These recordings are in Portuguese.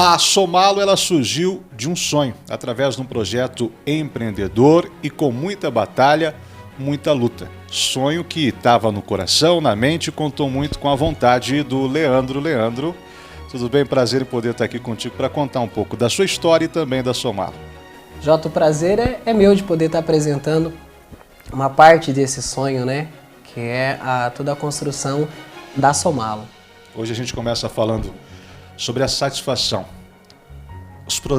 A Somalo ela surgiu de um sonho, através de um projeto empreendedor e com muita batalha, muita luta. Sonho que estava no coração, na mente e contou muito com a vontade do Leandro. Leandro, tudo bem? Prazer em poder estar aqui contigo para contar um pouco da sua história e também da Somalo. Jota, o prazer é meu de poder estar apresentando uma parte desse sonho, né? Que é toda a construção da Somalo. Hoje a gente começa falando sobre a satisfação.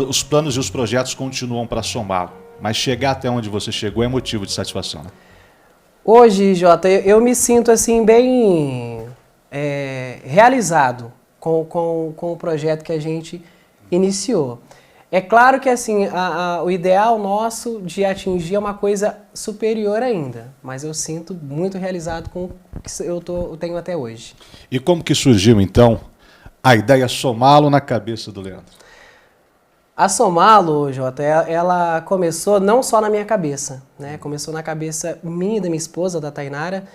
Os planos e os projetos continuam para Somalo, mas chegar até onde você chegou é motivo de satisfação, né? Hoje, Jota, eu me sinto assim bem realizado com o projeto que a gente iniciou. É claro que assim, o ideal nosso de atingir é uma coisa superior ainda, mas eu sinto muito realizado com o que eu tenho até hoje. E como que surgiu então a ideia Somalo na cabeça do Leandro? A Somalo, Jota, ela começou não só na minha cabeça, né? Começou na cabeça minha e da minha esposa, da Tainara.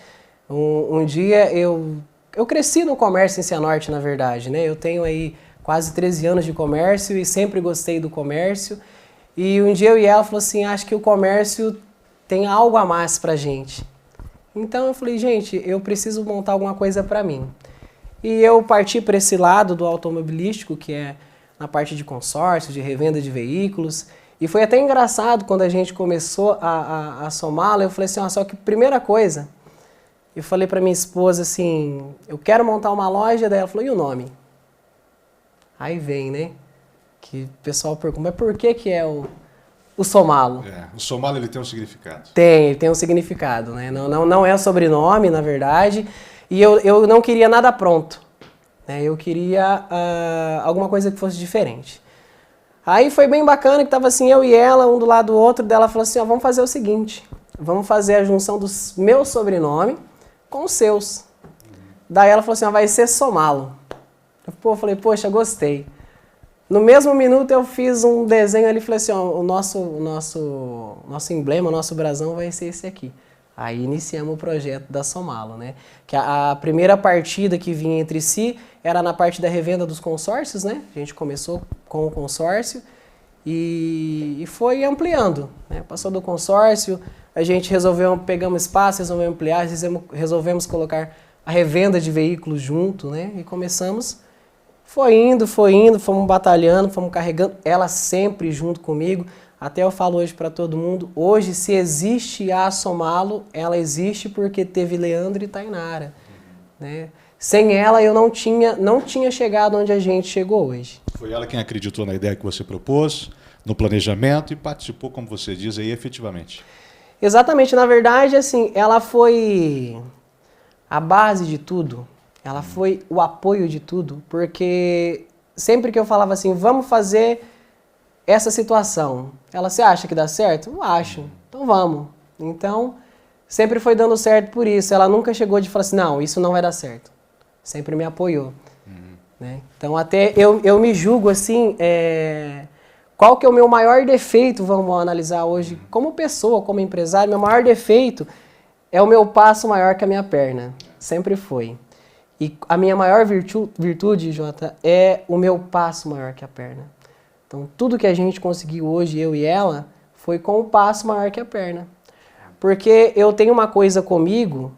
Um dia eu cresci no comércio em Cianorte, na verdade, né? Eu tenho aí quase 13 anos de comércio e sempre gostei do comércio. E um dia eu e ela falou assim, acho que o comércio tem algo a mais pra gente. Então eu falei, gente, eu preciso montar alguma coisa pra mim. E eu parti para esse lado do automobilístico, que é na parte de consórcio, de revenda de veículos. E foi até engraçado quando a gente começou a Somalo, eu falei assim, só que primeira coisa, eu falei para minha esposa assim, eu quero montar uma loja, daí ela falou, e o nome? Aí vem, né? Que o pessoal pergunta, mas por que é o Somalo? O Somalo ele tem um significado. Tem um significado, né? Não é o sobrenome, na verdade, e eu não queria nada pronto. Eu queria alguma coisa que fosse diferente. Aí foi bem bacana que estava assim, eu e ela, um do lado do outro, dela falou assim, vamos fazer o seguinte, vamos fazer a junção do meu sobrenome com os seus. Daí ela falou assim, vai ser Somalo. Eu falei, poxa, gostei. No mesmo minuto eu fiz um desenho ali e falei assim, o nosso emblema, o nosso brasão vai ser esse aqui. Aí iniciamos o projeto da Somalo, né? Que a primeira partida que vinha entre si era na parte da revenda dos consórcios, né? A gente começou com o consórcio e foi ampliando, né? Passou do consórcio, a gente pegamos espaço, resolvemos ampliar, resolvemos colocar a revenda de veículos junto, né? E começamos, foi indo, fomos batalhando, fomos carregando, ela sempre junto comigo. Até eu falo hoje para todo mundo, hoje se existe a Somalo, ela existe porque teve Leandro e Tainara, né? Sem ela eu não tinha chegado onde a gente chegou hoje. Foi ela quem acreditou na ideia que você propôs, no planejamento e participou, como você diz, aí efetivamente. Exatamente, na verdade, assim, ela foi a base de tudo, ela foi o apoio de tudo, porque sempre que eu falava assim, vamos fazer essa situação, você acha que dá certo? Eu acho, então vamos. Então, sempre foi dando certo por isso. Ela nunca chegou de falar assim, não, isso não vai dar certo. Sempre me apoiou. Né? Então, até eu me julgo assim, qual que é o meu maior defeito, vamos analisar hoje, como pessoa, como empresário, meu maior defeito é o meu passo maior que a minha perna. Sempre foi. E a minha maior virtude, Jota, é o meu passo maior que a perna. Então, tudo que a gente conseguiu hoje, eu e ela, foi com um passo maior que a perna. Porque eu tenho uma coisa comigo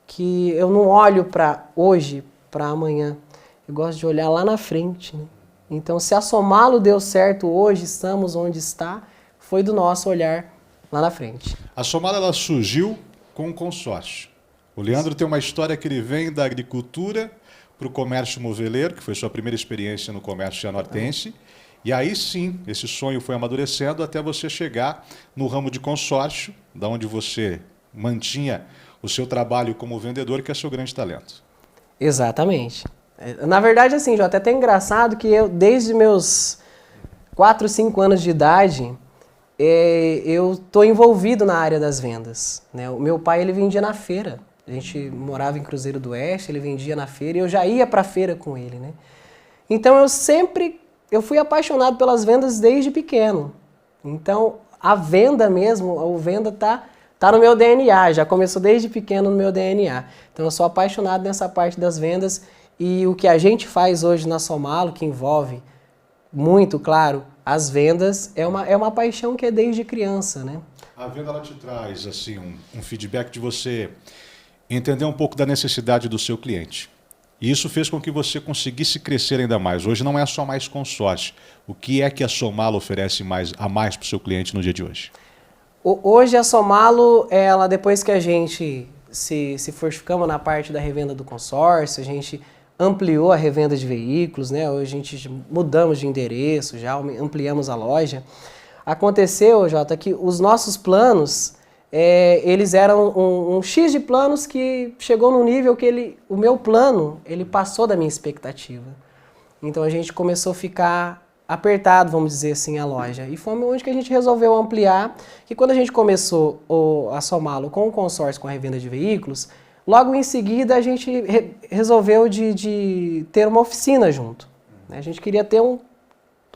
que eu não olho para hoje, para amanhã. Eu gosto de olhar lá na frente, né? Então, se a Somalo deu certo hoje, estamos onde está, foi do nosso olhar lá na frente. A Somalo ela surgiu com um consórcio. O Leandro tem uma história que ele vem da agricultura para o comércio moveleiro, que foi sua primeira experiência no comércio cianortense. E aí sim, esse sonho foi amadurecendo até você chegar no ramo de consórcio, da onde você mantinha o seu trabalho como vendedor, que é seu grande talento. Exatamente. Na verdade, assim, Jota, é até engraçado que eu, desde meus 4, 5 anos de idade, eu estou envolvido na área das vendas, né? O meu pai, ele vendia na feira. A gente morava em Cruzeiro do Oeste, ele vendia na feira e eu já ia para a feira com ele, né? Então, eu fui apaixonado pelas vendas desde pequeno. Então, a venda mesmo, a venda tá no meu DNA, já começou desde pequeno no meu DNA. Então, eu sou apaixonado nessa parte das vendas e o que a gente faz hoje na Somalo, que envolve muito, claro, as vendas é uma paixão que é desde criança, né? A venda ela te traz assim um feedback de você entender um pouco da necessidade do seu cliente. E isso fez com que você conseguisse crescer ainda mais. Hoje não é só mais consórcio. O que é que a Somalo oferece a mais para o seu cliente no dia de hoje? Hoje a Somalo, ela, depois que a gente se fortificamos na parte da revenda do consórcio, a gente ampliou a revenda de veículos, né? Hoje a gente mudamos de endereço, já ampliamos a loja. Aconteceu, Jota, que os nossos planos, eles eram um X de planos que chegou num nível que o meu plano, ele passou da minha expectativa. Então a gente começou a ficar apertado, vamos dizer assim, a loja. E foi onde que a gente resolveu ampliar, que quando a gente começou a Somalo com o consórcio, com a revenda de veículos, logo em seguida a gente resolveu de ter uma oficina junto. A gente queria ter um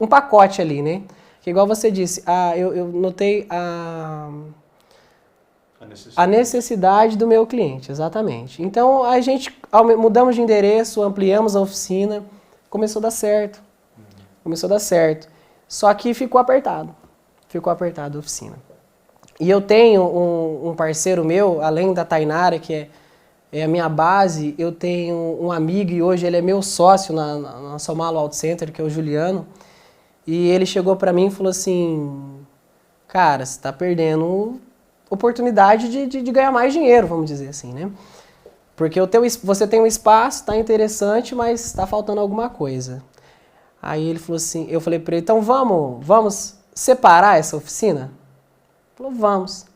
pacote ali, né? Que igual você disse, eu notei a necessidade do meu cliente, exatamente. Então a gente mudamos de endereço, ampliamos a oficina, começou a dar certo. Começou a dar certo. Só que ficou apertado a oficina. E eu tenho um parceiro meu, além da Tainara, que é a minha base, eu tenho um amigo e hoje ele é meu sócio na Somalo Auto Center, que é o Juliano. E ele chegou para mim e falou assim, cara, você está perdendo oportunidade de ganhar mais dinheiro, vamos dizer assim, né? Porque você tem um espaço, está interessante, mas está faltando alguma coisa. Aí ele falou assim, eu falei para ele, então vamos separar essa oficina? Ele falou, vamos.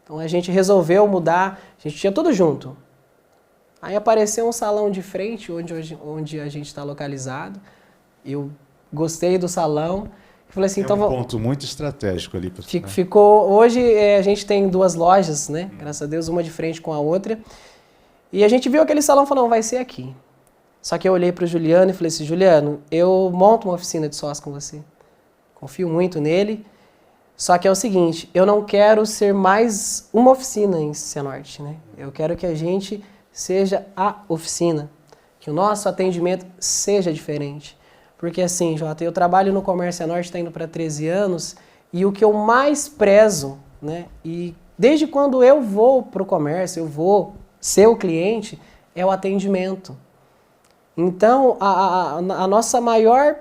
Então a gente resolveu mudar, a gente tinha tudo junto. Aí apareceu um salão de frente, onde a gente está localizado. Eu gostei do salão. Falei assim, então, um ponto muito estratégico ali. Ficou, hoje a gente tem 2 lojas, né? Graças a Deus, uma de frente com a outra. E a gente viu aquele salão e falou, não, vai ser aqui. Só que eu olhei para o Juliano e falei assim, Juliano, eu monto uma oficina de sócio com você. Confio muito nele. Só que é o seguinte, eu não quero ser mais uma oficina em Cianorte, né? Eu quero que a gente seja a oficina. Que o nosso atendimento seja diferente. Porque assim, Jota, eu trabalho no comércio Cianorte, está indo para 13 anos, e o que eu mais prezo, né? E desde quando eu vou para o comércio, eu vou ser o cliente, é o atendimento. Então, a nossa maior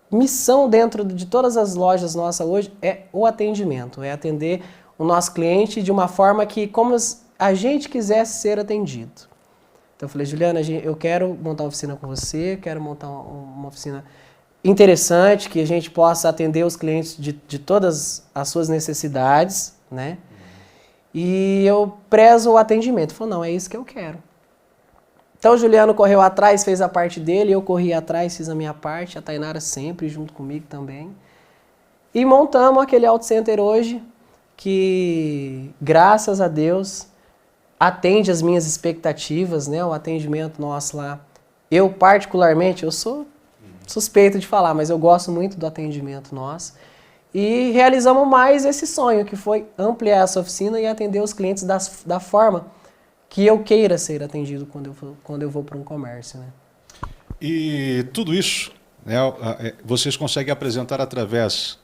missão dentro de todas as lojas nossas hoje é o atendimento, é atender o nosso cliente de uma forma que, como a gente quisesse ser atendido. Então, eu falei, Juliana, eu quero montar uma oficina com você, quero montar uma oficina interessante, que a gente possa atender os clientes de todas as suas necessidades, né? E eu prezo o atendimento. Ele falou, não, é isso que eu quero. Então o Juliano correu atrás, fez a parte dele, eu corri atrás, fiz a minha parte, a Tainara sempre junto comigo também. E montamos aquele auto center hoje, que graças a Deus atende as minhas expectativas, né? O atendimento nosso lá. Eu particularmente, eu sou suspeito de falar, mas eu gosto muito do atendimento nosso. E realizamos mais esse sonho, que foi ampliar essa oficina e atender os clientes da forma que eu queira ser atendido quando eu vou para um comércio, né? E tudo isso, né, vocês conseguem apresentar através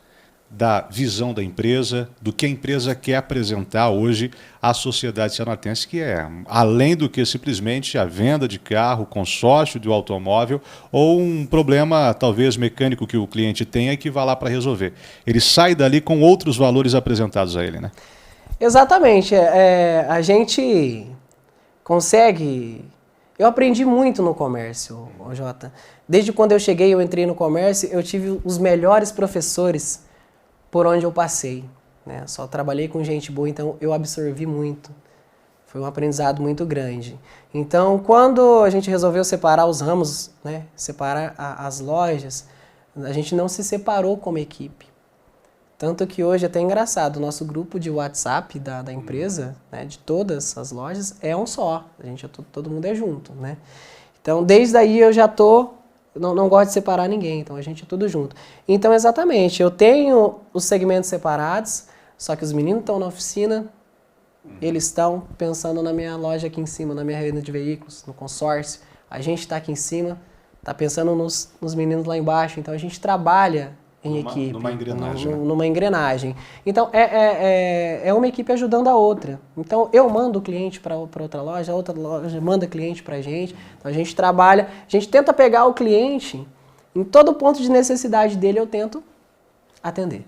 da visão da empresa, do que a empresa quer apresentar hoje à sociedade cianortense, que é, além do que simplesmente a venda de carro, consórcio do automóvel ou um problema, talvez, mecânico que o cliente tenha e que vá lá para resolver. Ele sai dali com outros valores apresentados a ele, né? Exatamente. A gente consegue... Eu aprendi muito no comércio, Jota. Desde quando eu cheguei, eu entrei no comércio, eu tive os melhores professores por onde eu passei, né? Só trabalhei com gente boa, então eu absorvi muito. Foi um aprendizado muito grande. Então, quando a gente resolveu separar os ramos, né? Separar as lojas, a gente não se separou como equipe. Tanto que hoje é até engraçado, o nosso grupo de WhatsApp da empresa, né, de todas as lojas, é um só. A gente, todo mundo é junto, né? Então, desde aí eu já não gosto de separar ninguém, então a gente é tudo junto. Então, exatamente, eu tenho os segmentos separados, só que os meninos estão na oficina, eles estão pensando na minha loja aqui em cima, na minha revenda de veículos, no consórcio. A gente está aqui em cima tá pensando nos meninos lá embaixo. Então a gente trabalha em equipe. Numa engrenagem. Numa engrenagem. Então é uma equipe ajudando a outra. Então eu mando o cliente para outra loja, a outra loja manda cliente para a gente. Então a gente trabalha, a gente tenta pegar o cliente em todo ponto de necessidade dele, eu tento atender.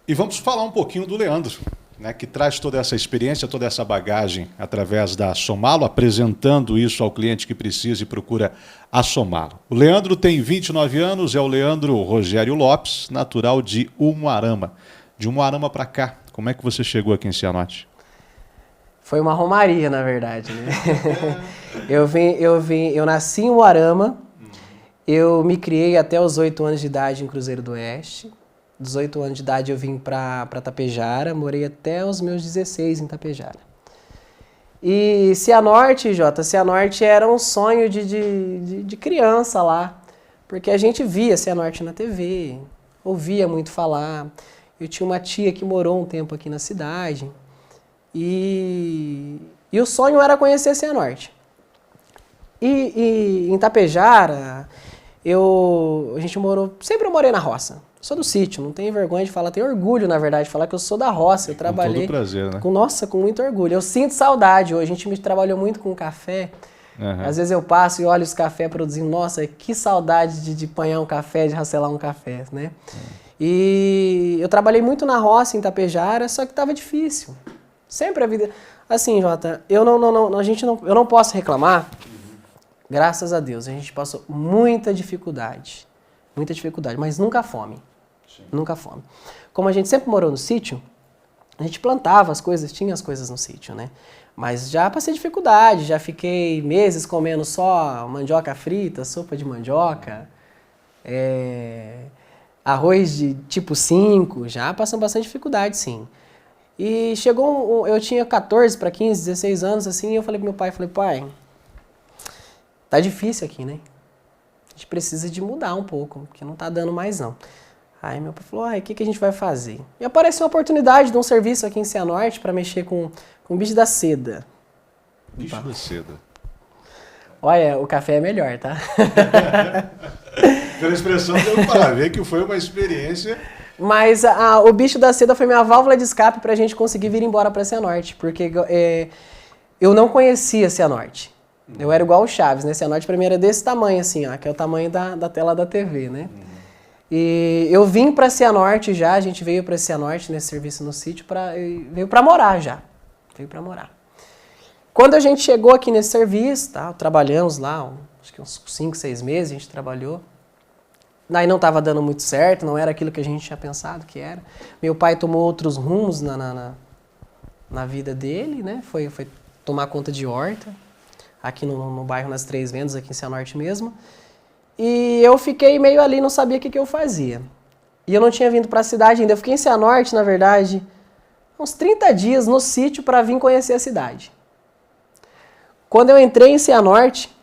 E vamos falar um pouquinho do Leandro, né, que traz toda essa experiência, toda essa bagagem através da Somalo, apresentando isso ao cliente que precisa e procura a Somalo. O Leandro tem 29 anos, é o Leandro Rogério Lopes, natural de Umuarama. De Umuarama para cá, como é que você chegou aqui em Cianorte? Foi uma romaria, na verdade, né? Eu nasci em Umuarama, eu me criei até os 8 anos de idade em Cruzeiro do Oeste. 18 anos de idade eu vim para Tapejara, morei até os meus 16 em Tapejara. E Cianorte, Cianorte era um sonho de criança lá, porque a gente via Cianorte na TV, ouvia muito falar. Eu tinha uma tia que morou um tempo aqui na cidade e o sonho era conhecer Cianorte. E em Tapejara, sempre eu morei na roça. Sou do sítio, não tenho vergonha de falar, tenho orgulho, na verdade, de falar que eu sou da roça. Eu trabalhei. Com todo prazer, né? Com muito orgulho. Eu sinto saudade hoje. A gente trabalhou muito com café. Uhum. Às vezes eu passo e olho os cafés produzindo. Nossa, que saudade de apanhar um café, de racelar um café, né? Uhum. E eu trabalhei muito na roça, em Tapejara, só que estava difícil. Sempre a vida. Assim, Jota, eu não posso reclamar. Graças a Deus, a gente passou muita dificuldade, mas nunca fome. Sim. Nunca fome. Como a gente sempre morou no sítio, a gente plantava as coisas, tinha as coisas no sítio, né? Mas já passei dificuldade, já fiquei meses comendo só mandioca frita, sopa de mandioca, arroz de tipo 5, já passamos bastante dificuldade, sim. E eu tinha 14 para 15, 16 anos, assim, e eu falei pro meu pai, pai, tá difícil aqui, né? A gente precisa de mudar um pouco, porque não tá dando mais não. Aí meu pai falou, o que a gente vai fazer? E apareceu uma oportunidade de um serviço aqui em Cianorte para mexer com bicho da seda. Bicho da seda. Olha, o café é melhor, tá? Pela expressão, deu para ver que foi uma experiência. Mas o bicho da seda foi minha válvula de escape para a gente conseguir vir embora para Cianorte, porque eu não conhecia Cianorte. Eu era igual o Chaves, né? Cianorte pra mim era desse tamanho, assim, ó, que é o tamanho da tela da TV, né? E eu vim pra Cianorte já, a gente veio pra Cianorte nesse serviço no sítio, veio pra morar já. Veio pra morar. Quando a gente chegou aqui nesse serviço, tá, trabalhamos lá, acho que uns 5, 6 meses a gente trabalhou. Daí não tava dando muito certo, não era aquilo que a gente tinha pensado que era. Meu pai tomou outros rumos na vida dele, né? Foi tomar conta de horta. Aqui no bairro Nas Três Vendas, aqui em Cianorte mesmo. E eu fiquei meio ali, não sabia o que eu fazia. E eu não tinha vindo para a cidade ainda. Eu fiquei em Cianorte, na verdade, uns 30 dias no sítio para vir conhecer a cidade. Quando eu entrei em Cianorte,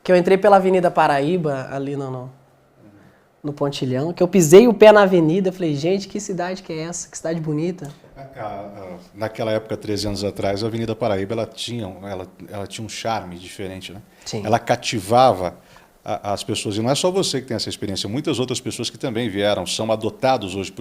que eu entrei pela Avenida Paraíba, ali no Pontilhão, que eu pisei o pé na avenida, eu falei, gente, que cidade que é essa? Que cidade bonita. Naquela época, 13 anos atrás, a Avenida Paraíba ela tinha um charme diferente, né? Sim. Ela cativava as pessoas, e não é só você que tem essa experiência, muitas outras pessoas que também vieram, são adotados hoje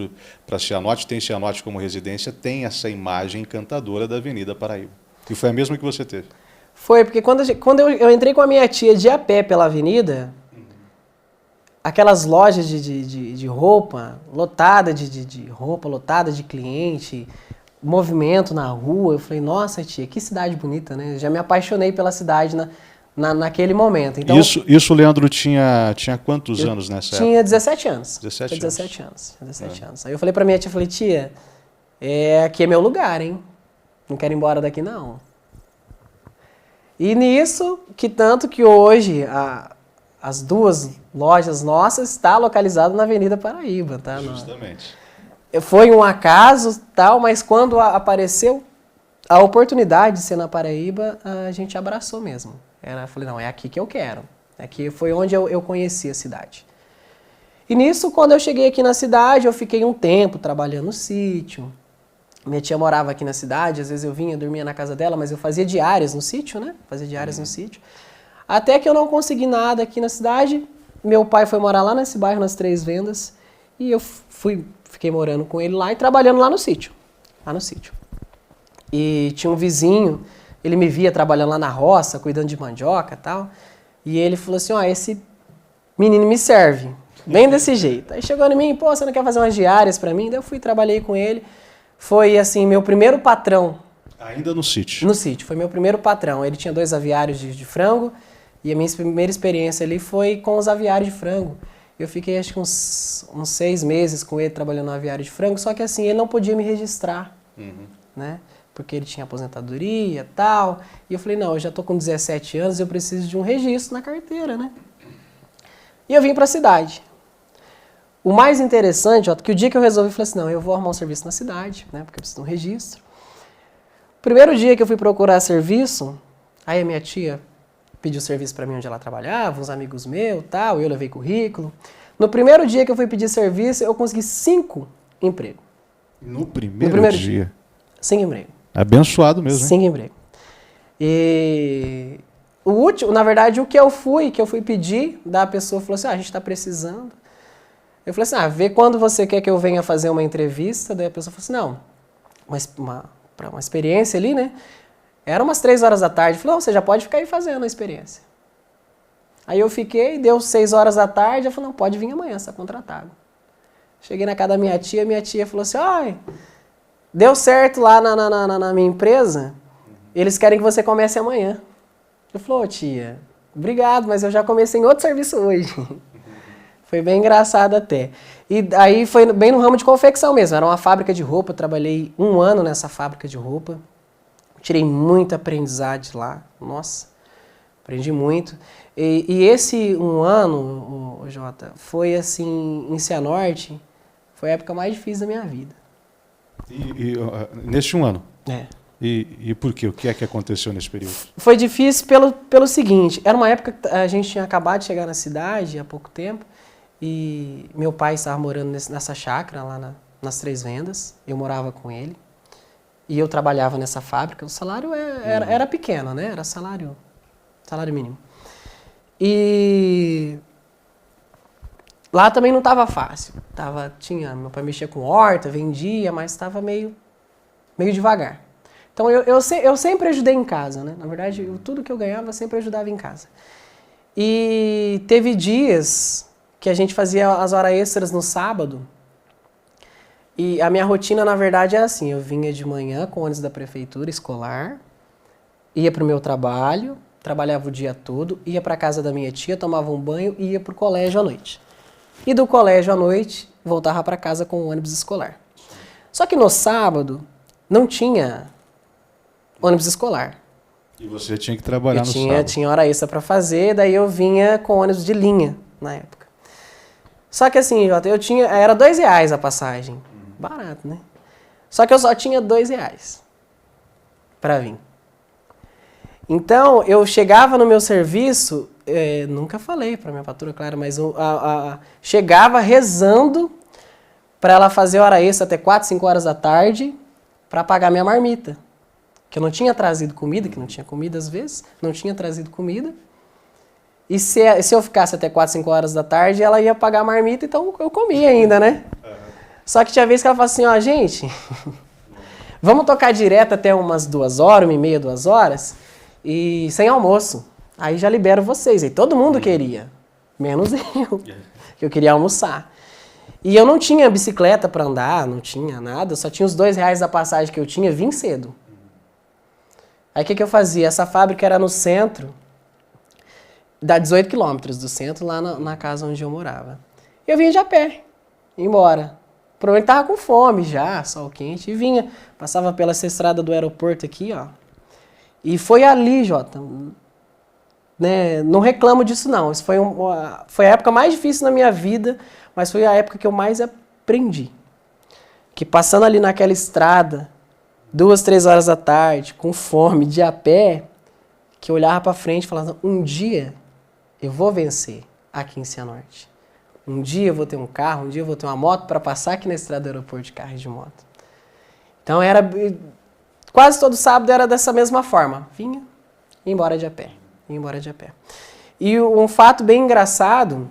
para Cianorte, tem Cianorte como residência, tem essa imagem encantadora da Avenida Paraíba. E foi a mesma que você teve? Foi, porque quando eu entrei com a minha tia de a pé pela avenida, aquelas lojas de roupa, lotada de roupa, lotada de cliente, movimento na rua, eu falei, nossa tia, que cidade bonita, né? Eu já me apaixonei pela cidade naquele momento. Então, isso o Leandro tinha quantos anos nessa época? Tinha 17 anos. 17 anos. Aí eu falei pra minha tia, tia, aqui é meu lugar, hein? Não quero ir embora daqui, não. E nisso, que tanto que hoje as duas lojas nossas estão localizadas na Avenida Paraíba, tá? Justamente. Foi um acaso, tal, mas quando apareceu a oportunidade de ser na Paraíba, a gente abraçou mesmo. Eu falei, não, é aqui que eu quero. Aqui foi onde eu conheci a cidade. E nisso, quando eu cheguei aqui na cidade, eu fiquei um tempo trabalhando no sítio. Minha tia morava aqui na cidade, às vezes eu vinha, dormia na casa dela, mas eu fazia diárias no sítio, né? Fazia diárias no sítio. Até que eu não consegui nada aqui na cidade. Meu pai foi morar lá nesse bairro, nas Três Vendas. E eu fiquei morando com ele lá e trabalhando lá no sítio. Lá no sítio. E tinha um vizinho, ele me via trabalhando lá na roça, cuidando de mandioca e tal. E ele falou assim, ó, esse menino me serve. Bem desse jeito. Aí chegou em mim, pô, você não quer fazer umas diárias pra mim? Daí eu fui, trabalhei com ele. Foi, assim, meu primeiro patrão. Ainda no sítio? No sítio, foi meu primeiro patrão. Ele tinha 2 aviários de frango. E a minha primeira experiência ali foi com os aviários de frango. Eu fiquei acho que uns 6 meses com ele trabalhando no aviário de frango, só que assim, ele não podia me registrar, né? Porque ele tinha aposentadoria e tal. E eu falei, não, eu já tô com 17 anos, eu preciso de um registro na carteira, né? E eu vim pra cidade. O mais interessante, ó, que o dia que eu resolvi, eu falei assim, não, eu vou arrumar um serviço na cidade, né? Porque eu preciso de um registro. Primeiro dia que eu fui procurar serviço, aí a minha tia pediu serviço para mim onde ela trabalhava, uns amigos meus, tal, eu levei currículo. No primeiro dia que eu fui pedir serviço, eu consegui 5 empregos. No primeiro dia? 5 empregos. Abençoado mesmo, hein? 5 empregos. E o último, na verdade, o que eu fui pedir, da pessoa falou assim, a gente está precisando. Eu falei assim, vê quando você quer que eu venha fazer uma entrevista. Daí a pessoa falou assim, não, para uma experiência ali, né? Era umas 3 horas da tarde. Eu falei, não, você já pode ficar aí fazendo a experiência. Aí eu fiquei, deu 6 horas da tarde, eu falei, não, pode vir amanhã, você está contratado. Cheguei na casa da minha tia falou assim, ai, deu certo lá na minha empresa, eles querem que você comece amanhã. Eu falei, tia, obrigado, mas eu já comecei em outro serviço hoje. Foi bem engraçado até. E aí foi bem no ramo de confecção mesmo, era uma fábrica de roupa, eu trabalhei 1 ano nessa fábrica de roupa. Tirei muita aprendizagem lá, nossa, aprendi muito. E esse 1 ano, Jota, foi assim, em Cianorte, foi a época mais difícil da minha vida. Neste 1 ano? É. E por quê? O que é que aconteceu nesse período? Foi difícil pelo seguinte, era uma época que a gente tinha acabado de chegar na cidade, há pouco tempo, e meu pai estava morando nessa chácara lá nas Três Vendas, eu morava com ele. E eu trabalhava nessa fábrica, o salário era pequeno, né? Era salário mínimo. E lá também não estava fácil. Meu pai mexia com horta, vendia, mas estava meio devagar. Então eu sempre ajudei em casa, né? Na verdade, tudo que eu ganhava eu sempre ajudava em casa. E teve dias que a gente fazia as horas extras no sábado. E a minha rotina, na verdade, é assim, eu vinha de manhã com o ônibus da prefeitura escolar, ia para o meu trabalho, trabalhava o dia todo, ia para a casa da minha tia, tomava um banho e ia para o colégio à noite. E do colégio à noite, voltava para casa com o ônibus escolar. Só que no sábado, não tinha ônibus escolar. E você tinha que trabalhar no sábado. Tinha hora extra para fazer, daí eu vinha com ônibus de linha, na época. Só que assim, Jota, era R$2 a passagem. Barato, né? Só que eu só tinha R$2 para vir. Então, eu chegava no meu serviço, nunca falei para minha patroa, claro, mas chegava rezando para ela fazer hora extra até 4, 5 horas da tarde para pagar minha marmita. Que eu não tinha trazido comida, que não tinha comida às vezes, não tinha trazido comida. E se eu ficasse até 4, 5 horas da tarde, ela ia pagar a marmita, então eu comia ainda, né? Só que tinha vez que ela falava assim, ó, gente, vamos tocar direto até umas 2 horas, 1h30, 2 horas, e sem almoço. Aí já libero vocês. Aí todo mundo queria, menos eu, que eu queria almoçar. E eu não tinha bicicleta para andar, não tinha nada, só tinha os R$2 da passagem que eu tinha, vim cedo. Aí o que eu fazia? Essa fábrica era no centro, dá 18 quilômetros do centro, lá na casa onde eu morava. Eu vinha de a pé, ia embora. Provavelmente tava com fome já, sol quente, e vinha. Passava pela essa estrada do aeroporto aqui, ó. E foi ali, Jota, né? Não reclamo disso não. Isso foi a época mais difícil na minha vida, mas foi a época que eu mais aprendi. Que passando ali naquela estrada, 2, 3 horas da tarde, com fome, de a pé, que eu olhava pra frente e falava, um dia eu vou vencer aqui em Cianorte. Um dia eu vou ter um carro, um dia eu vou ter uma moto para passar aqui na estrada do aeroporto de carro e de moto. Então quase todo sábado era dessa mesma forma. Vinha, ia embora de a pé. Ia embora de a pé. E um fato bem engraçado,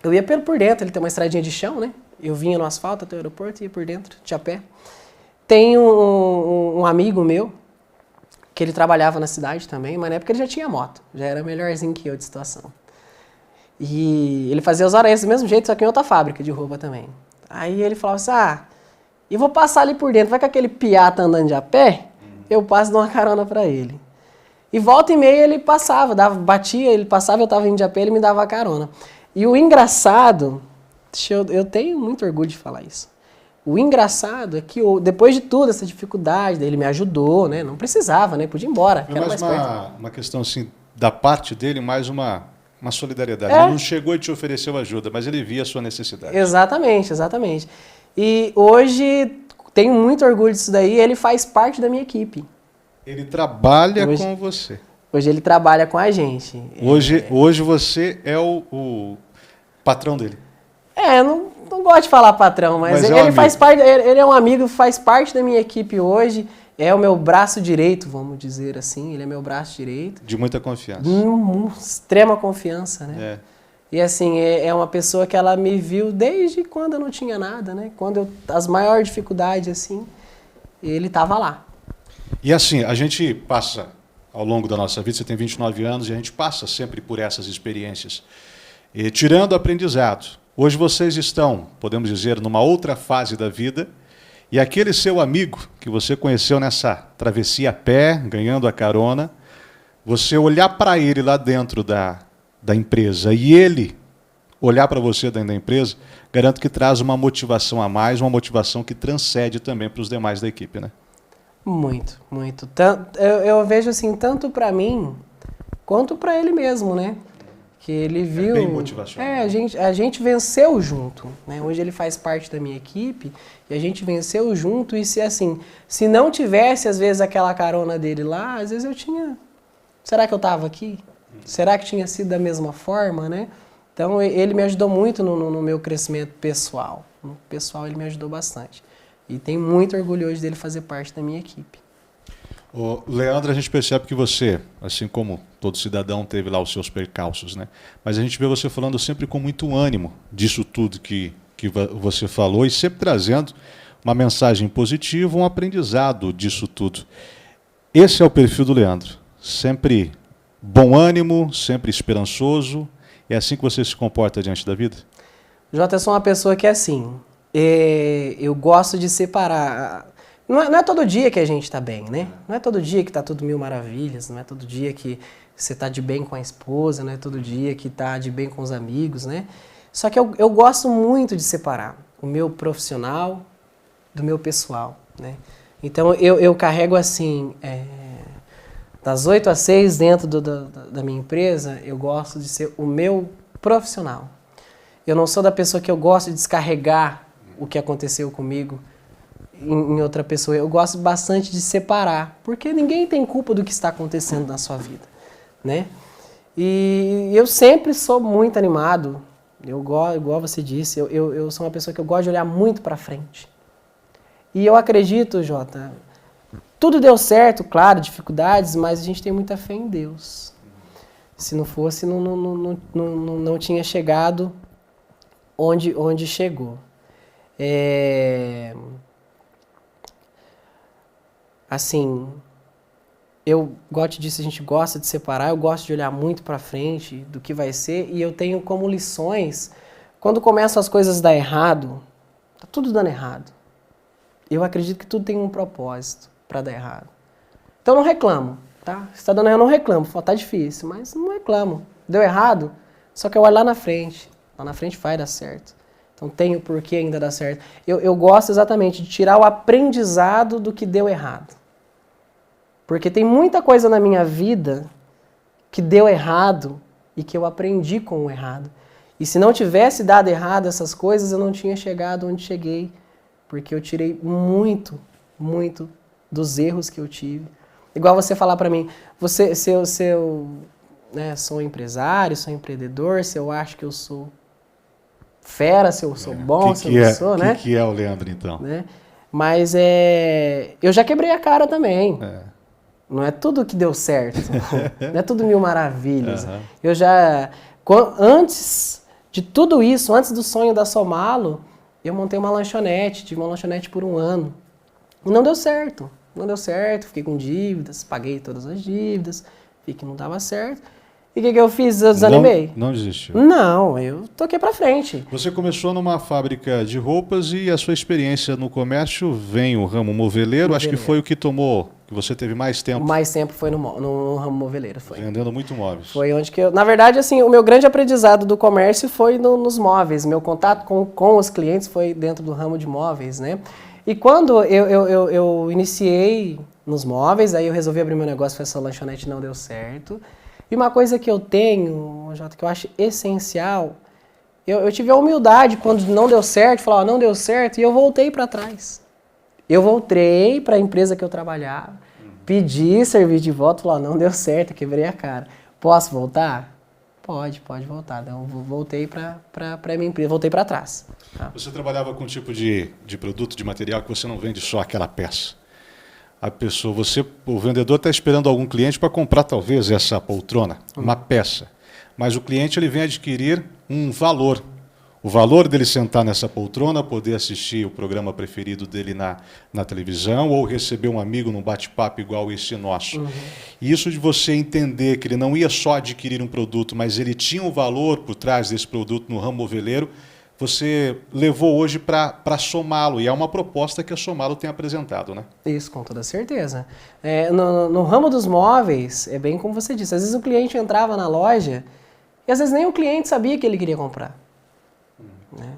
eu ia por dentro, ele tem uma estradinha de chão, né? Eu vinha no asfalto até o aeroporto e ia por dentro, de a pé. Tem um amigo meu, que ele trabalhava na cidade também, mas na época ele já tinha moto, já era melhorzinho que eu de situação. E ele fazia os horários do mesmo jeito, só que em outra fábrica de roupa também. Aí ele falava assim, eu vou passar ali por dentro, vai que aquele piá tá andando de a pé, eu passo e dou uma carona pra ele. E volta e meia ele passava, batia, ele passava, eu tava indo de a pé, ele me dava a carona. E o engraçado, eu tenho muito orgulho de falar isso. O engraçado é que depois de tudo, essa dificuldade, ele me ajudou, né? Não precisava, né? Podia ir embora. Foi mais uma questão assim, da parte dele, mais uma solidariedade. É. Ele não chegou e te ofereceu ajuda, mas ele via a sua necessidade. Exatamente, exatamente. E hoje tenho muito orgulho disso daí, ele faz parte da minha equipe. Ele trabalha com você. Hoje ele trabalha com a gente. Hoje você é o patrão dele. Não gosto de falar patrão, mas ele faz parte, ele é um amigo, faz parte da minha equipe hoje, é o meu braço direito, vamos dizer assim, ele é meu braço direito. De muita confiança. Extrema confiança, né? É. E assim, é uma pessoa que ela me viu desde quando eu não tinha nada, né? Quando as maiores dificuldades, assim, ele estava lá. E assim, a gente passa ao longo da nossa vida, você tem 29 anos, e a gente passa sempre por essas experiências. E, tirando o aprendizado, hoje vocês estão, podemos dizer, numa outra fase da vida, e aquele seu amigo que você conheceu nessa travessia a pé, ganhando a carona, você olhar para ele lá dentro da empresa e ele olhar para você dentro da empresa, garanto que traz uma motivação a mais, uma motivação que transcende também para os demais da equipe, né? Muito, muito. Eu vejo assim, tanto para mim, quanto para ele mesmo, né? Que ele viu... É bem motivacional. A gente venceu junto, né? Hoje ele faz parte da minha equipe e a gente venceu junto e se não tivesse às vezes aquela carona dele lá, às vezes eu tinha... Será que eu estava aqui? Será que tinha sido da mesma forma, né? Então ele me ajudou muito no meu crescimento pessoal. No pessoal ele me ajudou bastante. E tenho muito orgulho hoje dele fazer parte da minha equipe. O Leandro, a gente percebe que você, assim como todo cidadão, teve lá os seus percalços, né? Mas a gente vê você falando sempre com muito ânimo disso tudo que você falou e sempre trazendo uma mensagem positiva, um aprendizado disso tudo. Esse é o perfil do Leandro. Sempre bom ânimo, sempre esperançoso. É assim que você se comporta diante da vida? Jota, eu sou uma pessoa que é assim, eu gosto de separar. Não é todo dia que a gente está bem, né? Não é todo dia que está tudo mil maravilhas, não é todo dia que você está de bem com a esposa, não é todo dia que está de bem com os amigos, né? Só que eu gosto muito de separar o meu profissional do meu pessoal, né? Então eu carrego assim, das 8 às 6 dentro da minha empresa, eu gosto de ser o meu profissional. Eu não sou da pessoa que eu gosto de descarregar o que aconteceu comigo em outra pessoa. Eu gosto bastante de separar, porque ninguém tem culpa do que está acontecendo na sua vida, né? E eu sempre sou muito animado, igual você disse, eu sou uma pessoa que eu gosto de olhar muito para frente. E eu acredito, Jota, tudo deu certo, claro, dificuldades, mas a gente tem muita fé em Deus. Se não fosse, não tinha chegado onde chegou. Assim, igual eu te disse, a gente gosta de separar, eu gosto de olhar muito para frente do que vai ser, e eu tenho como lições, quando começam as coisas a dar errado, tá tudo dando errado. Eu acredito que tudo tem um propósito para dar errado. Então não reclamo, tá? Se tá dando errado, eu não reclamo, tá difícil, mas não reclamo. Deu errado, só que eu olho lá na frente vai dar certo. Então tem o porquê ainda dar certo. Eu gosto exatamente de tirar o aprendizado do que deu errado. Porque tem muita coisa na minha vida que deu errado e que eu aprendi com o errado. E se não tivesse dado errado essas coisas, eu não tinha chegado onde cheguei. Porque eu tirei muito, muito dos erros que eu tive. Igual você falar pra mim, né, sou empresário, sou empreendedor, se eu acho que eu sou fera, se eu sou bom, se eu não sou, né? O que é o Leandro, então? Né? Mas eu já quebrei a cara também. Não é tudo que deu certo. Não é tudo mil maravilhas. Uhum. Eu já... Antes de tudo isso, antes do sonho da Somalo, eu montei uma lanchonete. Tive uma lanchonete por 1 ano. E não deu certo. Não deu certo. Fiquei com dívidas. Paguei todas as dívidas. Vi que não dava certo. E o que eu fiz? Eu desanimei. Não desistiu. Não, eu toquei pra frente. Você começou numa fábrica de roupas e a sua experiência no comércio vem o ramo moveleiro. Acho que foi o que tomou, que você teve mais tempo. Mais tempo foi no ramo moveleiro. Foi. Vendendo muito móveis. Foi onde que eu... Na verdade, assim, o meu grande aprendizado do comércio foi nos móveis. Meu contato com os clientes foi dentro do ramo de móveis, né? E quando eu iniciei nos móveis, aí eu resolvi abrir meu negócio, essa lanchonete não deu certo. E uma coisa que eu tenho, Jota, que eu acho essencial, eu tive a humildade quando não deu certo, falar, não deu certo, e eu voltei para trás. Eu voltei para a empresa que eu trabalhava, pedi serviço de volta, falar, não deu certo, quebrei a cara. Posso voltar? Pode voltar. Então, eu voltei para a minha empresa, voltei para trás. Tá? Você trabalhava com um tipo de produto, de material que você não vende só aquela peça. A pessoa, o vendedor está esperando algum cliente para comprar talvez essa poltrona, uma peça. Mas o cliente ele vem adquirir um valor. O valor dele sentar nessa poltrona, poder assistir o programa preferido dele na televisão ou receber um amigo num bate-papo igual esse nosso. E isso de você entender que ele não ia só adquirir um produto, mas ele tinha um valor por trás desse produto no ramo moveleiro, você levou hoje para Somalo, e é uma proposta que a Somalo tem apresentado, né? Isso, com toda certeza. No ramo dos móveis, é bem como você disse, às vezes o cliente entrava na loja e às vezes nem o cliente sabia que ele queria comprar. Né?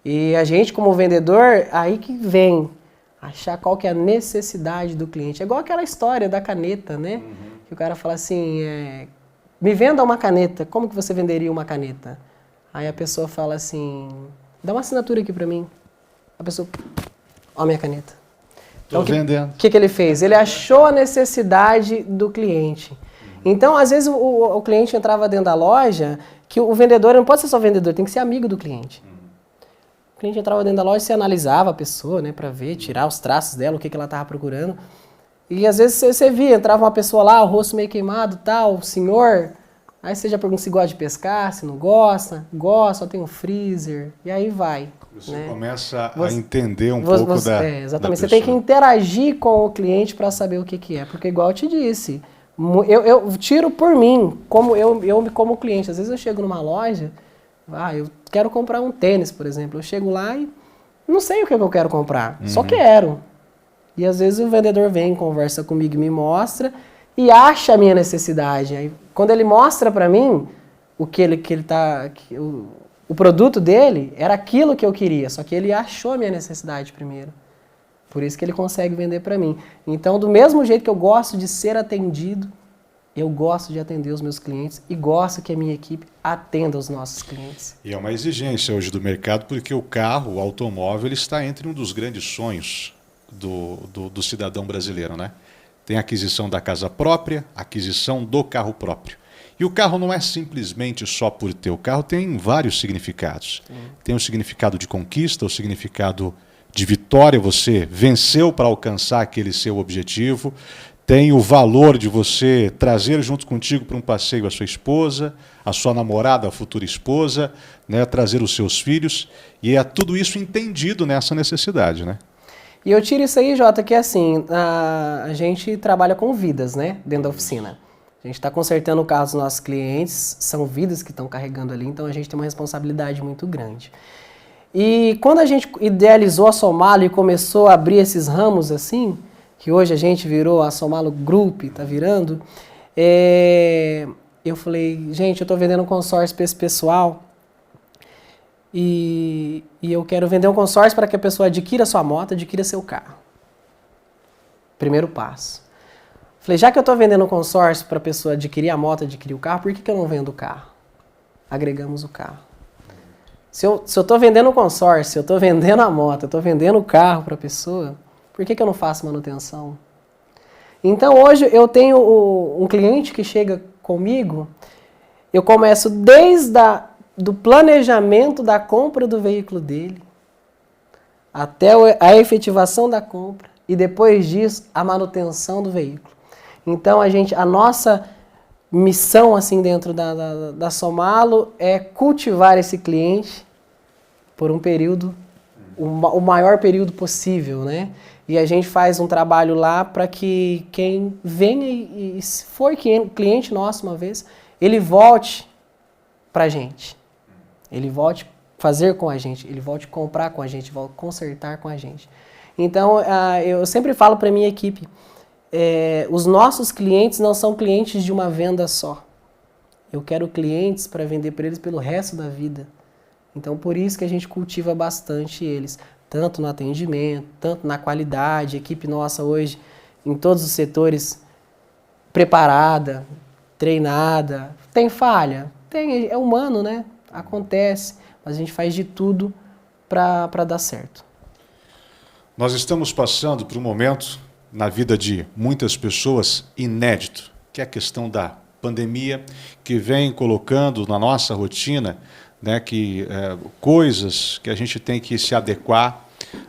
E a gente, como vendedor, aí que vem achar qual que é a necessidade do cliente. É igual aquela história da caneta, né? Que o cara fala assim, me venda uma caneta, como que você venderia uma caneta? Aí a pessoa fala assim, dá uma assinatura aqui pra mim. A pessoa, ó a minha caneta. Então, vendendo. O que ele fez? Ele achou a necessidade do cliente. Então, às vezes, o cliente entrava dentro da loja, que o vendedor não pode ser só vendedor, tem que ser amigo do cliente. O cliente entrava dentro da loja, você analisava a pessoa, né, pra ver, tirar os traços dela, o que ela tava procurando. E às vezes você via, entrava uma pessoa lá, o rosto meio queimado, tal, senhor... Aí você já pergunta se gosta de pescar, se não gosta. Gosta, só tem um freezer. E aí vai. Você né? Começa a entender um pouco da exatamente. Da você tem que interagir com o cliente para saber o que é. Porque igual eu te disse, eu tiro por mim, como eu como cliente. Às vezes eu chego numa loja, eu quero comprar um tênis, por exemplo. Eu chego lá e não sei o que eu quero comprar. Só quero. E às vezes o vendedor vem, conversa comigo e me mostra e acha a minha necessidade. Aí, quando ele mostra para mim o o produto dele era aquilo que eu queria, só que ele achou a minha necessidade primeiro. Por isso que ele consegue vender para mim. Então, do mesmo jeito que eu gosto de ser atendido, eu gosto de atender os meus clientes e gosto que a minha equipe atenda os nossos clientes. E é uma exigência hoje do mercado, porque o carro, o automóvel, ele está entre um dos grandes sonhos do cidadão brasileiro, né? Tem a aquisição da casa própria, a aquisição do carro próprio. E o carro não é simplesmente só por ter. O carro tem vários significados. Tem o significado de conquista, o significado de vitória, você venceu para alcançar aquele seu objetivo. Tem o valor de você trazer junto contigo para um passeio a sua esposa, a sua namorada, a futura esposa, né, trazer os seus filhos. E é tudo isso entendido nessa necessidade, né? E eu tiro isso aí, Jota, que assim, a gente trabalha com vidas, né, dentro da oficina. A gente está consertando o carro dos nossos clientes, são vidas que estão carregando ali, então a gente tem uma responsabilidade muito grande. E quando a gente idealizou a Somalo e começou a abrir esses ramos assim, que hoje a gente virou a Somalo Group, tá virando, eu falei, gente, eu estou vendendo um consórcio para esse pessoal, e eu quero vender um consórcio para que a pessoa adquira sua moto, adquira seu carro. Primeiro passo. Falei, já que eu estou vendendo um consórcio para a pessoa adquirir a moto, adquirir o carro, por que eu não vendo o carro? Agregamos o carro. Se eu estou vendendo um consórcio, eu estou vendendo a moto, eu estou vendendo o carro para a pessoa, por que eu não faço manutenção? Então hoje eu tenho um cliente que chega comigo, eu começo desde do planejamento da compra do veículo dele, até a efetivação da compra, e depois disso, a manutenção do veículo. Então a nossa missão assim dentro da Somalo é cultivar esse cliente por um período, o maior período possível, né? E a gente faz um trabalho lá para que quem venha e se for cliente nosso uma vez, ele volte para a gente. Ele volte fazer com a gente, ele volte comprar com a gente, volte consertar com a gente. Então, eu sempre falo para a minha equipe, os nossos clientes não são clientes de uma venda só. Eu quero clientes para vender para eles pelo resto da vida. Então, por isso que a gente cultiva bastante eles, tanto no atendimento, tanto na qualidade. A equipe nossa hoje, em todos os setores, preparada, treinada. Tem falha? Tem, é humano, né? Acontece, mas a gente faz de tudo para dar certo. Nós estamos passando por um momento na vida de muitas pessoas inédito, que é a questão da pandemia, que vem colocando na nossa rotina, né, coisas que a gente tem que se adequar,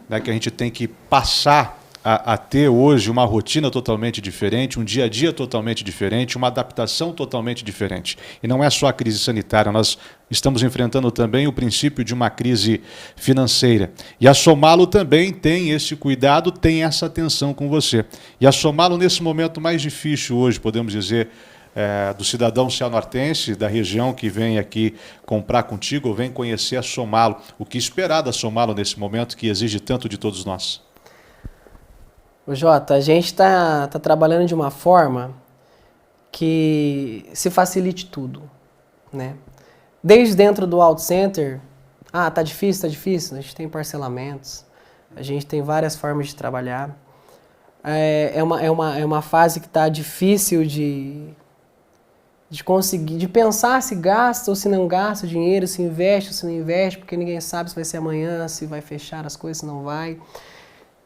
né, que a gente tem que passar a ter hoje uma rotina totalmente diferente, um dia a dia totalmente diferente, uma adaptação totalmente diferente. E não é só a crise sanitária, nós estamos enfrentando também o princípio de uma crise financeira. E a Somalo também tem esse cuidado, tem essa atenção com você. E a Somalo, nesse momento mais difícil hoje, podemos dizer, do cidadão cianortense, da região que vem aqui comprar contigo, ou vem conhecer a Somalo. O que esperar da Somalo nesse momento que exige tanto de todos nós? Ô Jota, a gente está trabalhando de uma forma que se facilite tudo, né? Desde dentro do Auto Center, tá difícil, a gente tem parcelamentos, a gente tem várias formas de trabalhar. É uma fase que está difícil de conseguir, de pensar se gasta ou se não gasta o dinheiro, se investe ou se não investe, porque ninguém sabe se vai ser amanhã, se vai fechar as coisas, se não vai.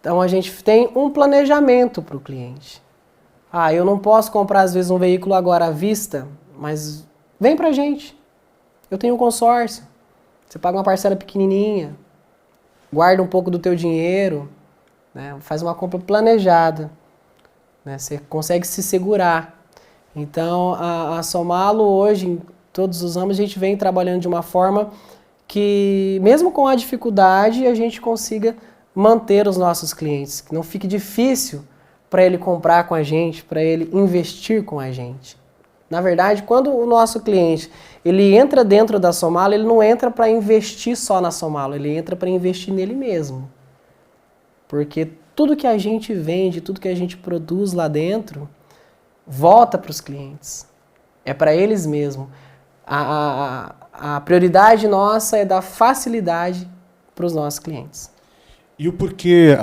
Então a gente tem um planejamento para o cliente. Eu não posso comprar às vezes um veículo agora à vista, mas vem pra gente. Eu tenho um consórcio. Você paga uma parcela pequenininha, guarda um pouco do teu dinheiro, né? Faz uma compra planejada, né? Você consegue se segurar. Então a Somalo hoje, em todos os anos, a gente vem trabalhando de uma forma que, mesmo com a dificuldade, a gente consiga manter os nossos clientes, que não fique difícil para ele comprar com a gente, para ele investir com a gente. Na verdade, quando o nosso cliente ele entra dentro da Somalo, ele não entra para investir só na Somalo, ele entra para investir nele mesmo. Porque tudo que a gente vende, tudo que a gente produz lá dentro, volta para os clientes. É para eles mesmos. A prioridade nossa é dar facilidade para os nossos clientes. E o porquê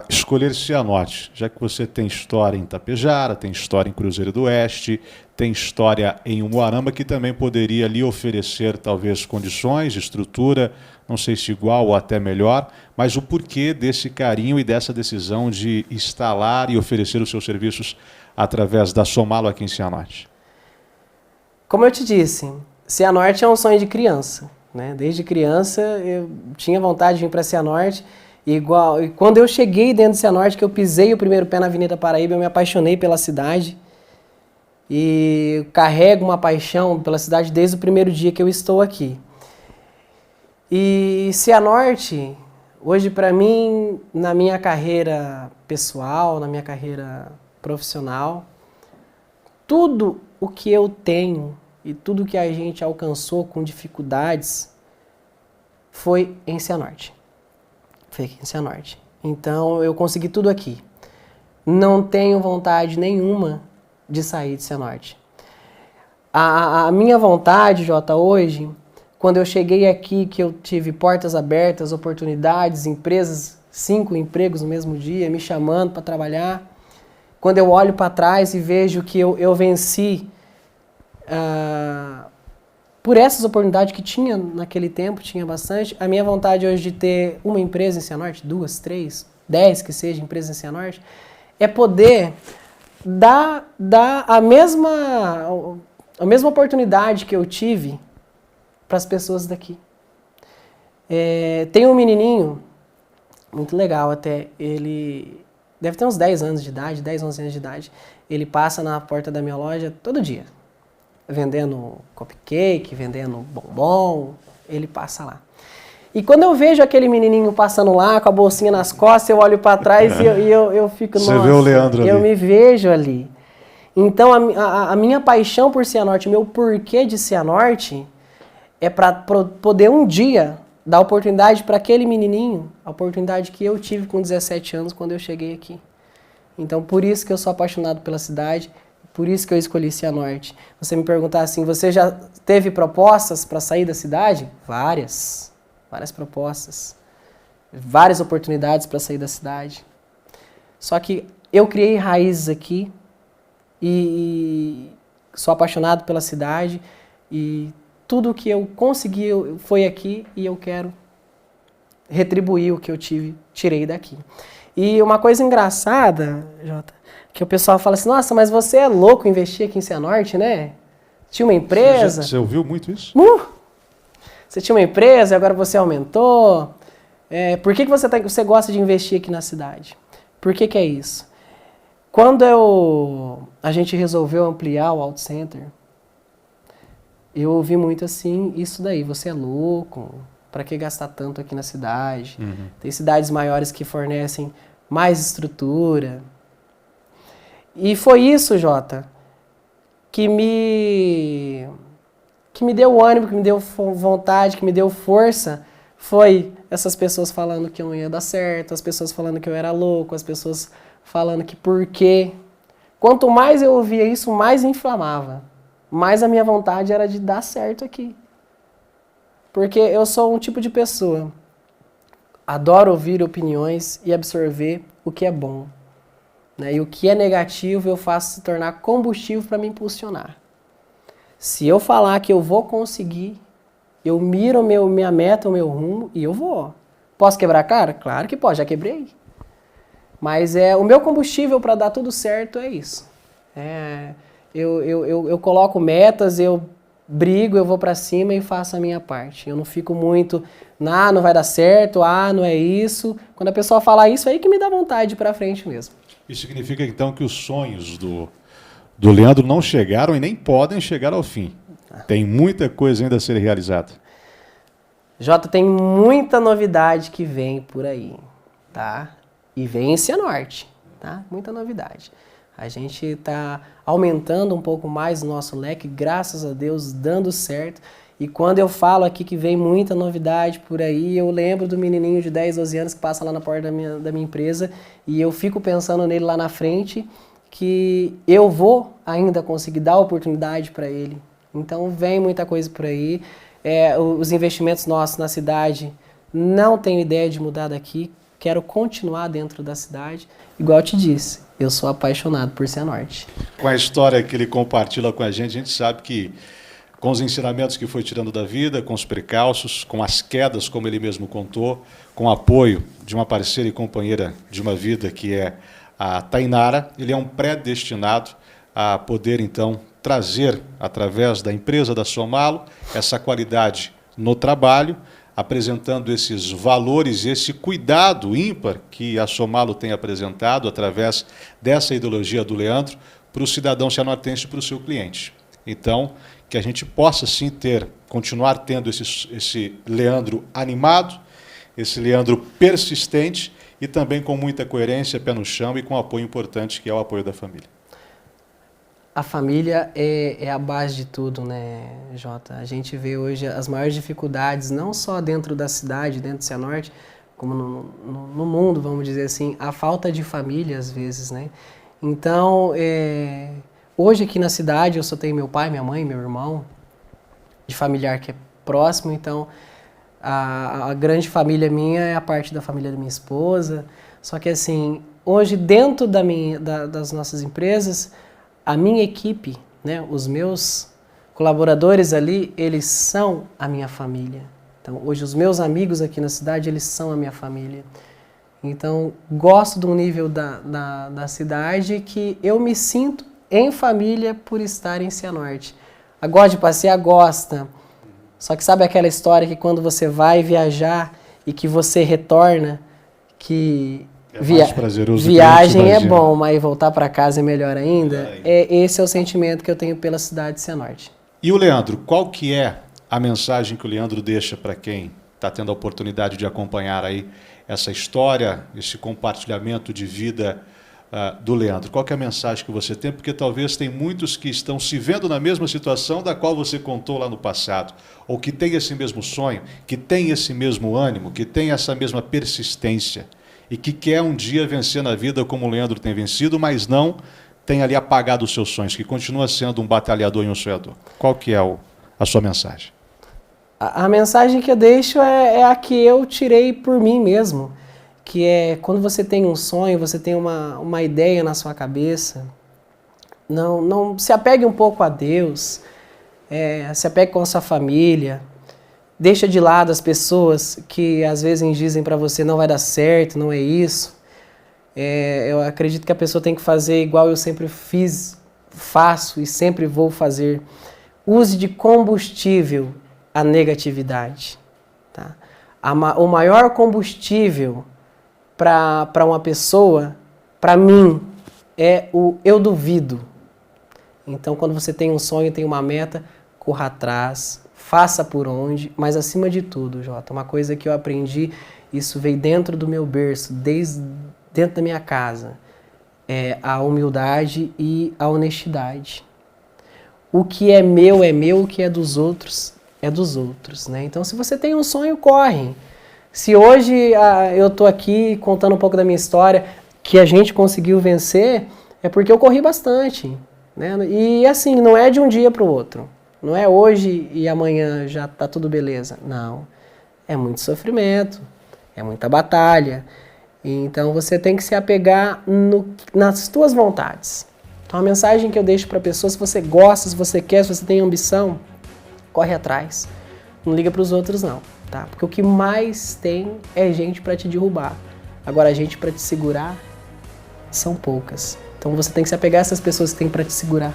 escolher Cianorte? Já que você tem história em Tapejara, tem história em Cruzeiro do Oeste, tem história em Umuarama, que também poderia lhe oferecer talvez condições, estrutura, não sei se igual ou até melhor, mas o porquê desse carinho e dessa decisão de instalar e oferecer os seus serviços através da Somalo aqui em Cianorte? Como eu te disse, Cianorte é um sonho de criança, né? Desde criança eu tinha vontade de vir para Cianorte. E quando eu cheguei dentro de Cianorte, que eu pisei o primeiro pé na Avenida Paraíba, eu me apaixonei pela cidade. E carrego uma paixão pela cidade desde o primeiro dia que eu estou aqui. E Cianorte, hoje para mim, na minha carreira pessoal, na minha carreira profissional, tudo o que eu tenho e tudo que a gente alcançou com dificuldades foi em Cianorte. Foi aqui em Cianorte. Então eu consegui tudo aqui. Não tenho vontade nenhuma de sair de Cianorte. A minha vontade, Jota, hoje, quando eu cheguei aqui, que eu tive portas abertas, oportunidades, empresas, 5 empregos no mesmo dia, me chamando para trabalhar. Quando eu olho para trás e vejo que eu venci por essas oportunidades que tinha naquele tempo, tinha bastante. A minha vontade hoje de ter uma empresa em Cianorte, 2, 3, 10 que seja empresas em Cianorte, é poder dar a mesma oportunidade que eu tive para as pessoas daqui. Tem um menininho, muito legal até, ele deve ter uns 10 anos de idade, 10, 11 anos de idade. Ele passa na porta da minha loja todo dia, vendendo cupcake, vendendo bombom, ele passa lá. E quando eu vejo aquele menininho passando lá, com a bolsinha nas costas, eu olho para trás e eu fico, Você nossa, vê o Leandro ali. Eu me vejo ali. Então, a minha paixão por Cianorte, meu porquê de Cianorte, é para poder um dia dar oportunidade para aquele menininho, a oportunidade que eu tive com 17 anos quando eu cheguei aqui. Então, por isso que eu sou apaixonado pela cidade, por isso que eu escolhi Cianorte. Você me perguntar assim, você já teve propostas para sair da cidade? Várias propostas. Várias oportunidades para sair da cidade. Só que eu criei raízes aqui e sou apaixonado pela cidade e tudo que eu consegui foi aqui e eu quero retribuir o que eu tirei daqui. E uma coisa engraçada, Jota, que o pessoal fala assim, nossa, mas você é louco investir aqui em Cianorte, né? Tinha uma empresa... Você ouviu muito isso? Você tinha uma empresa e agora você aumentou. Por que você gosta de investir aqui na cidade? Por que é isso? Quando a gente resolveu ampliar o Auto Center, eu ouvi muito assim, isso daí, você é louco, para que gastar tanto aqui na cidade? Uhum. Tem cidades maiores que fornecem mais estrutura. E foi isso, Jota, que me deu ânimo, que me deu vontade, que me deu força, foi essas pessoas falando que eu não ia dar certo, as pessoas falando que eu era louco, as pessoas falando que por quê. Quanto mais eu ouvia isso, mais inflamava. Mais a minha vontade era de dar certo aqui. Porque eu sou um tipo de pessoa, adoro ouvir opiniões e absorver o que é bom. Né? E o que é negativo eu faço se tornar combustível para me impulsionar. Se eu falar que eu vou conseguir, eu miro minha meta, o meu rumo e eu vou. Posso quebrar a cara? Claro que pode, já quebrei. Mas o meu combustível para dar tudo certo é isso. Eu coloco metas, eu brigo, eu vou para cima e faço a minha parte. Eu não fico muito, não vai dar certo, não é isso. Quando a pessoa fala isso, aí que me dá vontade de ir para frente mesmo. Isso significa então que os sonhos do Leandro não chegaram e nem podem chegar ao fim. Tem muita coisa ainda a ser realizada. Jota, tem muita novidade que vem por aí, tá? E vem em Cianorte, tá? Muita novidade. A gente está aumentando um pouco mais o nosso leque, graças a Deus, dando certo. E quando eu falo aqui que vem muita novidade por aí, eu lembro do menininho de 10, 12 anos que passa lá na porta da minha empresa e eu fico pensando nele lá na frente que eu vou ainda conseguir dar oportunidade para ele. Então vem muita coisa por aí. Os investimentos nossos na cidade, não tenho ideia de mudar daqui. Quero continuar dentro da cidade. Igual eu te disse, eu sou apaixonado por Cianorte. Com a história que ele compartilha com a gente sabe que com os ensinamentos que foi tirando da vida, com os percalços, com as quedas, como ele mesmo contou, com o apoio de uma parceira e companheira de uma vida que é a Tainara, ele é um predestinado a poder, então, trazer, através da empresa da Somalo, essa qualidade no trabalho, apresentando esses valores, esse cuidado ímpar que a Somalo tem apresentado através dessa ideologia do Leandro para o cidadão cianortense e para o seu cliente. Então, que a gente possa sim continuar tendo esse Leandro animado, esse Leandro persistente e também com muita coerência, pé no chão e com um apoio importante que é o apoio da família. A família é a base de tudo, né, Jota? A gente vê hoje as maiores dificuldades, não só dentro da cidade, dentro de Cianorte, como no mundo, vamos dizer assim, a falta de família, às vezes, né? Então, hoje aqui na cidade eu só tenho meu pai, minha mãe, meu irmão, de familiar que é próximo, então a grande família minha é a parte da família da minha esposa. Só que assim, hoje dentro das nossas empresas, a minha equipe, né, os meus colaboradores ali, eles são a minha família. Então hoje os meus amigos aqui na cidade, eles são a minha família. Então gosto do nível da cidade que eu me sinto em família por estar em Cianorte. Gosta de passear? Gosta. Só que sabe aquela história que quando você vai viajar e que você retorna, que É mais prazeroso que viagem é imagina. bom, mas voltar para casa é melhor ainda. Esse é o sentimento que eu tenho pela cidade de Cianorte. E o Leandro, qual que é a mensagem que o Leandro deixa para quem está tendo a oportunidade de acompanhar aí essa história, esse compartilhamento de vida do Leandro? Qual que é a mensagem que você tem? Porque talvez tem muitos que estão se vendo na mesma situação da qual você contou lá no passado, ou que tem esse mesmo sonho, que tem esse mesmo ânimo, que tem essa mesma persistência e que quer um dia vencer na vida como o Leandro tem vencido, mas não tem ali apagado os seus sonhos, que continua sendo um batalhador e um sonhador. Qual que é a sua mensagem? A mensagem que eu deixo é a que eu tirei por mim mesmo, que é quando você tem um sonho, você tem uma ideia na sua cabeça, não se apegue um pouco a Deus, se apegue com a sua família, deixa de lado as pessoas que às vezes dizem para você não vai dar certo, não é isso. Eu acredito que a pessoa tem que fazer igual eu sempre faço e sempre vou fazer. Use de combustível a negatividade. Tá? O maior combustível para uma pessoa, para mim, é o eu duvido. Então, quando você tem um sonho, tem uma meta, corra atrás, faça por onde, mas acima de tudo, Jota, uma coisa que eu aprendi, isso veio dentro do meu berço, dentro da minha casa, é a humildade e a honestidade. O que é meu, o que é dos outros, né? Então, se você tem um sonho, corre. Se hoje eu estou aqui contando um pouco da minha história, que a gente conseguiu vencer, é porque eu corri bastante, né? E assim, não é de um dia para o outro. Não é hoje e amanhã já está tudo beleza. Não. É muito sofrimento, é muita batalha. Então você tem que se apegar nas tuas vontades. Então a mensagem que eu deixo para a pessoa, se você gosta, se você quer, se você tem ambição, corre atrás. Não liga para os outros não, tá? Porque o que mais tem é gente para te derrubar. Agora, gente para te segurar são poucas. Então você tem que se apegar a essas pessoas que têm para te segurar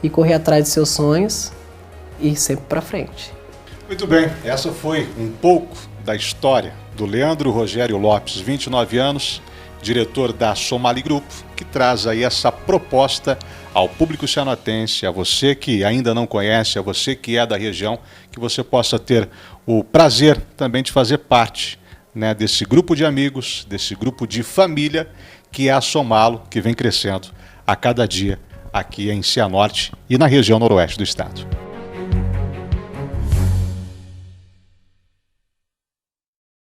e correr atrás de seus sonhos e sempre para frente. Muito bem, essa foi um pouco da história do Leandro Rogério Lopes, 29 anos, diretor da Somali Group, que traz aí essa proposta ao público cianotense, a você que ainda não conhece, a você que é da região, que você possa ter o prazer também de fazer parte, né, desse grupo de amigos, desse grupo de família, que é a Somalo, que vem crescendo a cada dia aqui em Cianorte e na região noroeste do estado.